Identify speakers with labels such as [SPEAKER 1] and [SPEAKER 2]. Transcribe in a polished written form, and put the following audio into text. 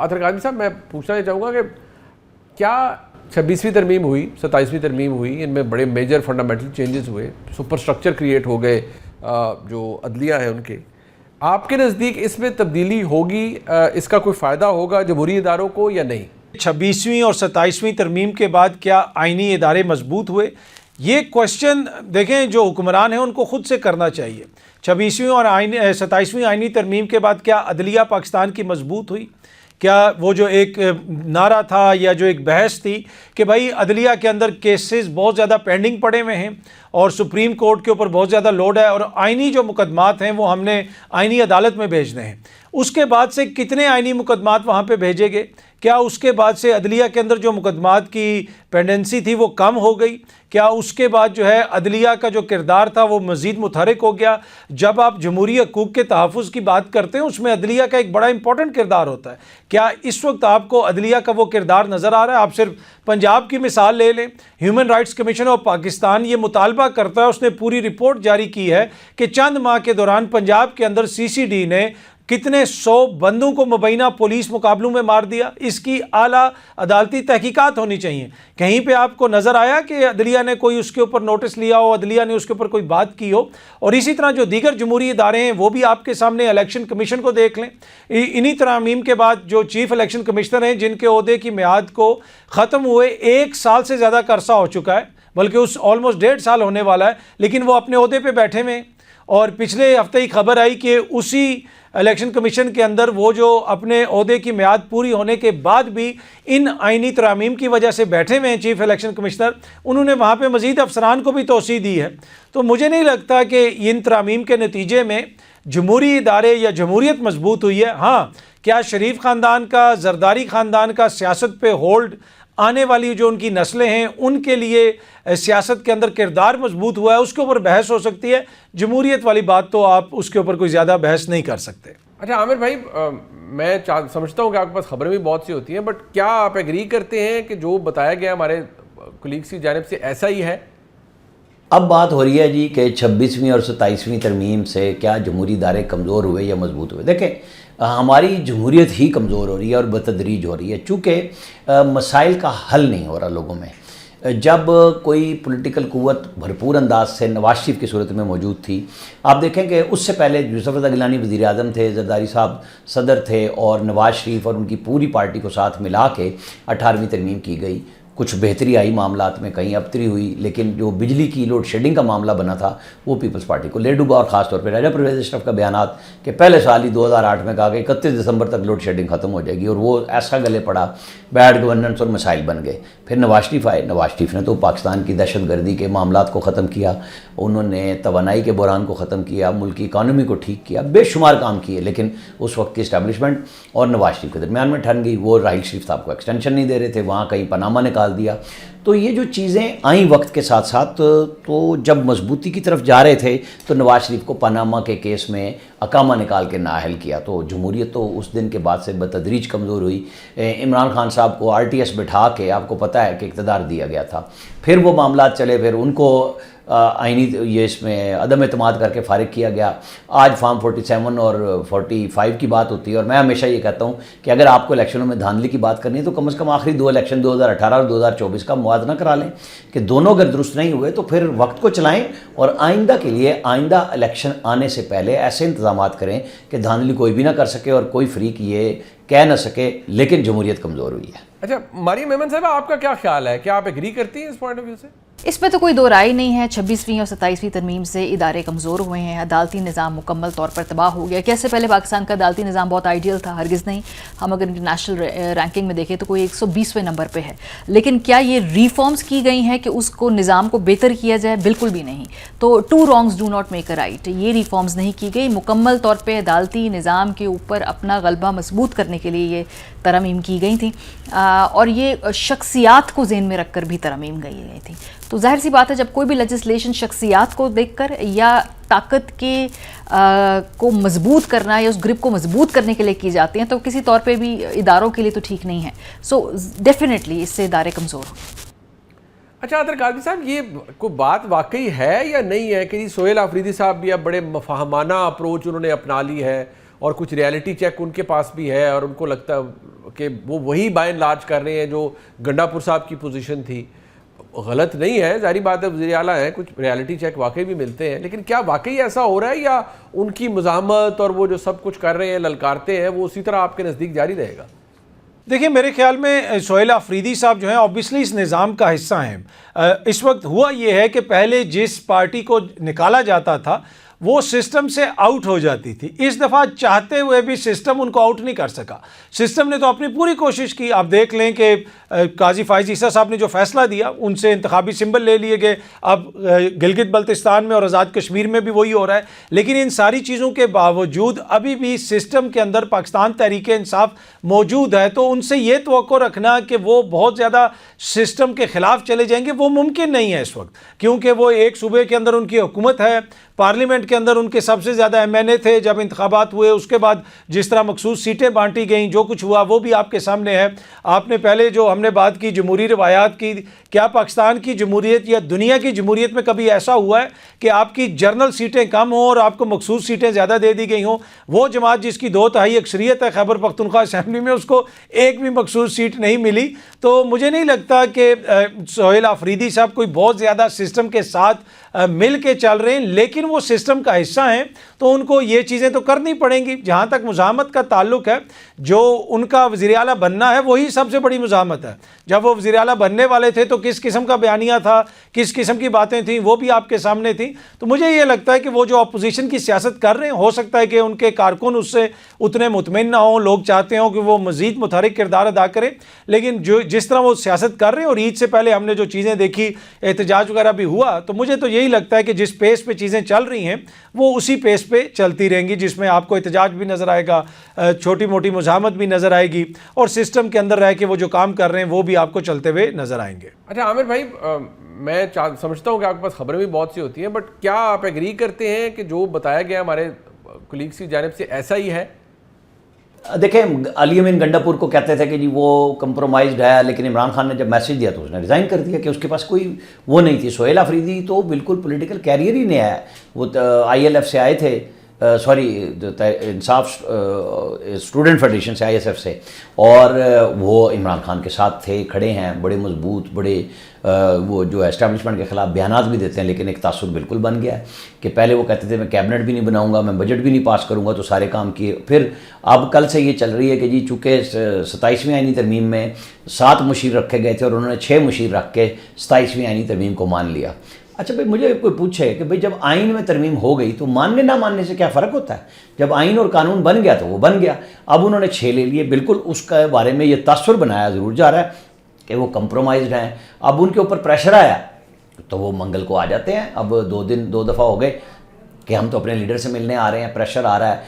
[SPEAKER 1] आतर कादरी साहब, मैं पूछना ये चाहूँगा कि क्या 26वीं तरमीम हुई, 27वीं तरमीम हुई, इनमें बड़े मेजर फंडामेंटल चेंजेस हुए, सुपर स्ट्रक्चर क्रिएट हो गए जो अदलिया है उनके, आपके नज़दीक इसमें तब्दीली होगी, इसका कोई फ़ायदा होगा जमहूरी इदारों को या नहीं?
[SPEAKER 2] 26वीं और 27वीं तरमीम के बाद क्या आइनी इदारे मजबूत हुए, ये क्वेश्चन देखें जो हुक्मरान हैं उनको खुद से करना चाहिए। 26वीं और 27वीं आइनी तरमीम के बाद क्या अदलिया पाकिस्तान की मजबूत हुई? क्या वो जो एक नारा था या जो एक बहस थी कि भाई अदलिया के अंदर केसेस बहुत ज़्यादा पेंडिंग पड़े हुए हैं और सुप्रीम कोर्ट के ऊपर बहुत ज़्यादा लोड है और आइनी जो मुकदमात हैं वो हमने आइनी अदालत में भेजने हैं, उसके बाद से कितने आइनी मुकदमात वहाँ पे भेजे गए? क्या उसके बाद से अदलिया के अंदर जो मुकदमात की पेंडेंसी थी वो कम हो गई? क्या उसके बाद जो है अदलिया का जो किरदार था वो मज़ीद मुतहरिक हो गया? जब आप जमहूरी हकूक़ के तहफ़्फ़ुज़ की बात करते हैं उसमें अदलिया का एक बड़ा इंपॉर्टेंट किरदार होता है। क्या इस वक्त आपको अदलिया का वो किरदार नज़र आ रहा है? आप सिर्फ पंजाब की मिसाल ले लें, human rights commission of Pakistan ये मुतालबा करता है, उसने पूरी रिपोर्ट जारी की है कि चंद माह के दौरान पंजाब के अंदर CCD ने कितने 100 बंदों को मुबैना पुलिस मुकाबलों में मार दिया। इसकी आला अदालती तहकीकात होनी चाहिए। कहीं पे आपको नज़र आया कि अदलिया ने कोई उसके ऊपर नोटिस लिया हो, अदलिया ने उसके ऊपर कोई बात की हो? और इसी तरह जो दीगर जमहूरी इदारे हैं वो भी आपके सामने, इलेक्शन कमीशन को देख लें। इन्हीं तरमीम के बाद जो चीफ इलेक्शन कमिश्नर हैं जिनके ओहदे की मियाद को ख़त्म हुए 1 साल से ज़्यादा का अरसा हो चुका है, बल्कि उस ऑलमोस्ट 1.5 साल होने वाला है, लेकिन वो अपने ओहदे पर बैठे हुए हैं। और पिछले हफ्ते ही खबर आई कि उसी इलेक्शन कमीशन के अंदर वो जो अपने ओहदे की मियाद पूरी होने के बाद भी इन आइनी तरामीम की वजह से बैठे हुए हैं चीफ इलेक्शन कमिश्नर, उन्होंने वहाँ पे मज़ीद अफसरान को भी तोसी दी है। तो मुझे नहीं लगता कि इन तरामीम के नतीजे में जमहूरी इदारे या जमहूरियत मजबूत हुई है। हाँ, क्या शरीफ ख़ानदान का, जरदारी ख़ानदान का सियासत पे होल्ड, आने वाली जो उनकी नस्लें हैं उनके लिए सियासत के अंदर किरदार मजबूत हुआ है, उसके ऊपर बहस हो सकती है। जमहूरियत वाली बात तो आप उसके ऊपर कोई ज़्यादा बहस नहीं कर सकते।
[SPEAKER 1] अच्छा आमिर भाई, मैं समझता हूँ कि आपके पास खबरें भी बहुत सी होती हैं, बट क्या आप एग्री करते हैं कि जो बताया गया हमारे कुलीग्स की जानिब से ऐसा ही है?
[SPEAKER 3] अब बात हो रही है जी कि 26वीं और 27वीं तरमीम से क्या जमहूरी इदारे कमज़ोर हुए या मजबूत हुए? देखें, हमारी जमहूरियत ही कमज़ोर हो रही है और बतदरीज हो रही है, चूँकि मसाइल का हल नहीं हो रहा लोगों में। जब कोई पॉलिटिकल क़ुव्वत भरपूर अंदाज से नवाज शरीफ की सूरत में मौजूद थी, आप देखें कि उससे पहले यूसुफ रज़ा गिलानी वज़ीर आज़म थे, जरदारी साहब सदर थे और नवाज शरीफ और उनकी पूरी पार्टी को साथ मिला के 18वीं तरमीम की गई। कुछ बेहतरी आई मामलात में, कहीं अबतरी हुई, लेकिन जो बिजली की लोड शेडिंग का मामला बना था वो पीपल्स पार्टी को ले डूबा। और ख़ासतौर पर राजा परवेज़ अशरफ का बयानात कि पहले साल ही 2008 में कहा कि 31 दिसंबर तक लोड शेडिंग ख़त्म हो जाएगी, और वो ऐसा गले पड़ा, बैड गवर्नेंस और मसाइल बन गए। फिर नवाज शरीफ आए, नवाज शरीफ ने तो पाकिस्तान की दहशत गर्दी के मामलात को ख़त्म किया, उन्होंने तवानाई के बहरान को ख़त्म किया, मुल्क की इकानमी को ठीक किया, बेशुमार काम किए। लेकिन उस वक्त की इस्टेबलिशमेंट और नवाज शरीफ के दरमियान में ठन गई। वो राहिल शरीफ साहब को एक्सटेंशन नहीं दे रहे थे, वहाँ कहीं पनामा निकाल दिया। तो ये जो चीज़ें आई वक्त के साथ साथ, तो जब मजबूती की तरफ जा रहे थे तो नवाज शरीफ को पनामा के केस में अकामा निकाल के नाअहल किया, तो जमहूरियत तो उस दिन के बाद से बतदरीज कमज़ोर हुई। इमरान खान साहब को RTS बिठा के, आपको पता है कि इक़्तिदार दिया गया था, फिर वो मामला चले, फिर उनको आइनी ये इसमें अदम एतमाद करके फ़ारिग किया गया। आज फार्म 47 और 45 की बात होती है, और मैं हमेशा ये कहता हूँ कि अगर आपको इलेक्शनों में धांधली की बात करनी है तो कम से कम आखिरी 2 इलेक्शन 2018 और 2024 का मुआवजा करा लें कि दोनों अगर दुरुस्त नहीं हुए तो फिर वक्त को चलाएं, और आइंदा के लिए आइंदा इलेक्शन आने से पहले ऐसे इंतजाम करें कि धांधली कोई भी ना कर सके और कोई फ्रीक ये कह ना सके। लेकिन जमहूरियत कमज़ोर हुई है।
[SPEAKER 1] अच्छा मरियम मेमन साहब, आपका क्या ख्याल है? क्या आप एग्री करती हैं इस पॉइंट ऑफ व्यू से?
[SPEAKER 4] इसमें तो कोई दो राय नहीं है। 26वीं और 27वीं तरमीम से इदारे कमज़ोर हुए हैं, अदालती निज़ाम मुकम्मल तौर पर तबाह हो गया। कैसे पहले पाकिस्तान का अदालती निज़ाम बहुत आइडियल था? हरगिज़ नहीं। हम अगर इंटरनेशनल रैंकिंग में देखें तो कोई 120वें नंबर पे है। लेकिन क्या ये रिफॉर्म्स की गई हैं कि उसको निज़ाम को बेहतर किया जाए? बिल्कुल भी नहीं। तो 2 wrongs do not make a right. ये रिफॉर्म्स नहीं की गई। मुकम्मल तौर पर अदालती निज़ाम के ऊपर अपना गलबा मजबूत करने के लिए ये तरमीम की गई थी, और ये शख्सियात को ज़हन में रख कर भी तरमीम गई थी। तो जाहिर सी बात है, जब कोई भी लेजिस्लेशन शख्सियात को देखकर या ताकत के को मजबूत करना या उस ग्रिप को मजबूत करने के लिए की जाती हैं, तो किसी तौर पे भी इदारों के लिए तो ठीक नहीं है। सो डेफिनेटली इससे इदारे कमज़ोर हो।
[SPEAKER 1] अच्छा आतर कादरी साहब, ये कोई बात वाकई है या नहीं है कि सोहेल आफरीदी साहब भी अब बड़े मफाहमाना अप्रोच उन्होंने अपना ली है, और कुछ रियलिटी चेक उनके पास भी है, और उनको लगता है कि वो वही बाय एंड लार्ज कर रहे हैं जो गंडापुर साहब की पोजीशन थी। गलत नहीं है, जारी बात है, वज़ीर आला है, कुछ रियलिटी चेक वाकई भी मिलते हैं, लेकिन क्या वाकई ऐसा हो रहा है या उनकी मुज़ाहमत और वो जो सब कुछ कर रहे हैं, ललकारते हैं, वो उसी तरह आपके नज़दीक जारी रहेगा?
[SPEAKER 2] देखिए, मेरे ख्याल में सोहेल आफरीदी साहब जो हैं ऑब्वियसली इस निज़ाम का हिस्सा हैं। इस वक्त हुआ ये है कि पहले जिस पार्टी को निकाला जाता था वो सिस्टम से आउट हो जाती थी। इस दफ़ा चाहते हुए भी सिस्टम उनको आउट नहीं कर सका। सिस्टम ने तो अपनी पूरी कोशिश की। आप देख लें कि काजी फाइज ईसा साहब ने जो फैसला दिया, उनसे इंतखाबी सिंबल ले लिए गए। अब गिलगित बल्तिस्तान में और आज़ाद कश्मीर में भी वही हो रहा है। लेकिन इन सारी चीज़ों के बावजूद अभी भी सिस्टम के अंदर पाकिस्तान तहरीक इंसाफ मौजूद है, तो उनसे ये तवक्को रखना कि वो बहुत ज़्यादा सिस्टम के ख़िलाफ़ चले जाएंगे, वो मुमकिन नहीं है इस वक्त, क्योंकि वो एक सूबे के अंदर उनकी हुकूमत है, पार्लियामेंट के अंदर उनके सबसे ज़्यादा MNA थे जब इंतखाबात हुए। उसके बाद जिस तरह मखसूस सीटें बांटी गई, जो कुछ हुआ वो भी आपके सामने है। आपने पहले जो हमने बात की जमहूरी रवायात की, क्या पाकिस्तान की जमहूरियत या दुनिया की जमहूरियत में कभी ऐसा हुआ है कि आपकी जर्नल सीटें कम हों और आपको मखसूस सीटें ज़्यादा दे दी गई हों? वो जमात जिसकी 2/3 अक्सरियत है खैबर पख्तूनख्वा असम्बली में, उसको एक भी मखसूस सीट नहीं मिली। तो मुझे नहीं लगता कि सोहेल आफरीदी साहब कोई बहुत ज़्यादा सिस्टम के साथ मिल के चल रहे हैं, लेकिन वो सिस्टम का हिस्सा हैं, तो उनको ये चीज़ें तो करनी पड़ेंगी। जहाँ तक मुज़ाहमत का ताल्लुक है, जो उनका वज़ीर आला बनना है वही सबसे बड़ी मुज़ाहमत है। जब वो वज़ीर आला बनने वाले थे तो किस किस्म का बयानिया था, किस किस्म की बातें थीं, वो भी आपके सामने थी। तो मुझे ये लगता है कि वो जो अपोजिशन की सियासत कर रहे हैं, हो सकता है कि उनके कारकुन उससे उतने मुतमिन ना हों, लोग चाहते हों कि वो मज़ीद मुतहरिक किरदार अदा करें। लेकिन जो जिस तरह वो सियासत कर रहे हैं, और ईद से पहले हमने जो चीज़ें देखी, एहतजाज वगैरह भी हुआ, तो मुझे तो यही लगता है कि जिस पेस पे चीज़ें चल रही हैं वो उसी पेस पे चलती रहेंगी, जिसमें आपको एहतजाज भी नज़र आएगा, छोटी मोटी मुज़ाहमत भी नज़र आएगी, और सिस्टम के अंदर रह के वो जो काम कर रहे हैं वो भी आपको चलते हुए नज़र आएंगे।
[SPEAKER 1] अच्छा आमिर भाई, मैं समझता हूँ कि आपके पास खबरें भी बहुत सी होती हैं, बट क्या आप एग्री करते हैं कि जो बताया गया हमारे कुलीग्स की जानिब से ऐसा ही है?
[SPEAKER 3] देखें, अली अमीन गंडापुर को कहते थे कि जी वो कंप्रोमाइज्ड है, लेकिन इमरान खान ने जब मैसेज दिया तो उसने रिज़ाइन कर दिया कि उसके पास कोई वो नहीं थी। सोहेल आफरीदी तो बिल्कुल पॉलिटिकल कैरियर ही नया है। वो ILF से आए थे, सॉरी इंसाफ स्टूडेंट फेडरेशन से, ISF से, और वो इमरान खान के साथ थे, खड़े हैं, बड़े मजबूत, बड़े वो जो एस्टैब्लिशमेंट के ख़िलाफ़ बयानात भी देते हैं। लेकिन एक तासुर बिल्कुल बन गया है कि पहले वो कहते थे मैं कैबिनेट भी नहीं बनाऊंगा, मैं बजट भी नहीं पास करूंगा, तो सारे काम किए। फिर अब कल से ये चल रही है कि जी चूँकि 27वीं आईनी तरमीम में 7 मुशीर रखे गए थे और उन्होंने 6 मुशीर रख के 27वीं आईनी तरमीम को मान लिया। अच्छा भाई, मुझे कोई पूछे कि भाई जब आइन में तरमीम हो गई तो मानने ना मानने से क्या फ़र्क होता है? जब आइन और कानून बन गया तो वो बन गया। अब उन्होंने 6 ले लिए, बिल्कुल उसके बारे में ये तासुर बनाया ज़रूर जा रहा है कि वो कंप्रोमाइज़्ड हैं। अब उनके ऊपर प्रेशर आया तो वो मंगल को आ जाते हैं। अब 2 दफ़ा हो गए कि हम तो अपने लीडर से मिलने आ रहे हैं, प्रेशर आ रहा है।